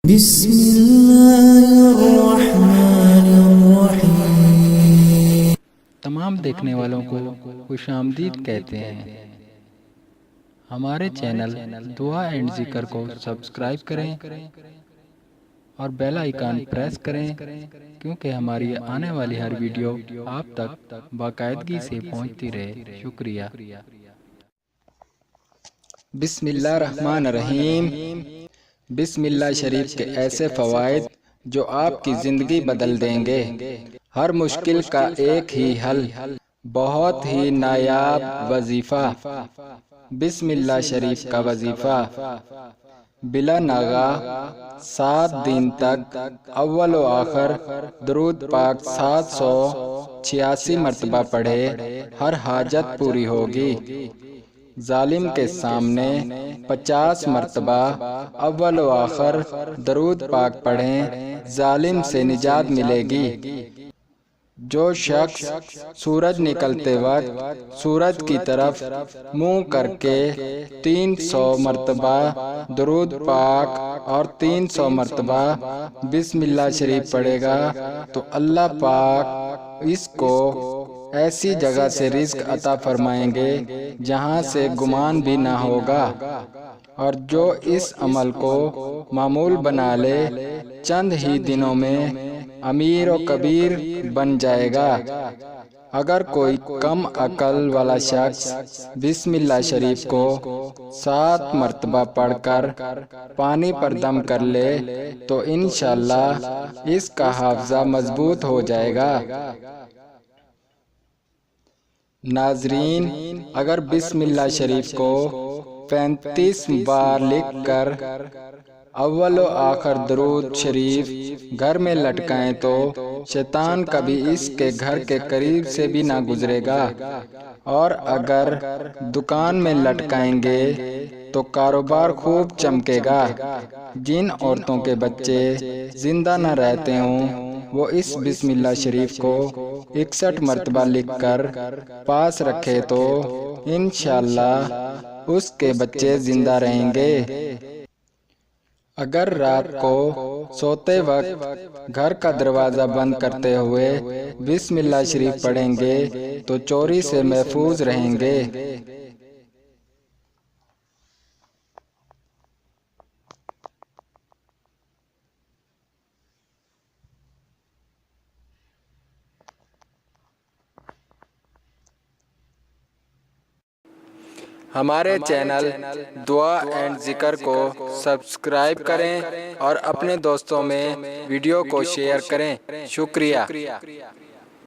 بسم اللہ الرحمن الرحیم۔ تمام دیکھنے والوں کو خوش آمدید کہتے ہیں۔ ہمارے چینل دعا اینڈ ذکر کو سبسکرائب کریں اور بیل آئیکن پریس کریں کیونکہ ہماری آنے والی ہر ویڈیو آپ تک باقاعدگی سے پہنچتی رہے۔ شکریہ۔ بسم اللہ الرحمن الرحیم۔ بسم اللہ شریف کے ایسے فوائد جو آپ کی زندگی بدل دیں گے۔ ہر مشکل کا ایک ہی حل، بہت ہی نایاب وظیفہ۔ بسم اللہ شریف کا وظیفہ بلا ناغہ 7 دن تک اول و آخر درود پاک 786 مرتبہ پڑھے، ہر حاجت پوری ہوگی۔ ظالم کے سامنے 50 مرتبہ اول و آخر درود پاک پڑھیں، ظالم سے نجات ملے گی۔ جو شخص سورج نکلتے وقت سورج کی طرف منہ کر کے 300 مرتبہ درود پاک اور 300 مرتبہ بسم اللہ شریف پڑھے گا تو اللہ پاک اس کو ایسی جگہ سے رزق عطا فرمائیں گے جہاں سے گمان بھی نہ ہوگا، اور جو اس عمل کو معمول بنا لے چند ہی دنوں میں امیر و کبیر بن جائے گا۔ اگر کوئی کم عقل والا شخص بسم اللہ شریف کو 7 مرتبہ پڑھ کر پانی پر دم کر لے تو انشاءاللہ اس کا حافظہ مضبوط ہو جائے گا۔ ناظرین، اگر بسم اللہ شریف کو 35 بار لکھ کر اول و آخر درود شریف گھر میں لٹکائیں تو شیطان کبھی اس کے گھر کے قریب سے بھی نہ گزرے گا، اور اگر دکان میں لٹکائیں گے تو کاروبار خوب چمکے گا۔ جن عورتوں کے بچے زندہ نہ رہتے ہوں وہ اس بسم اللہ شریف کو 61 مرتبہ لکھ کر پاس رکھے تو انشاءاللہ اس کے بچے زندہ رہیں گے۔ اگر رات کو سوتے وقت گھر کا دروازہ بند کرتے ہوئے بسم اللہ شریف پڑھیں گے تو چوری سے محفوظ رہیں گے۔ ہمارے چینل دعا اینڈ ذکر کو سبسکرائب کریں اور اپنے دوستوں میں ویڈیو کو شیئر کریں۔ شکریہ۔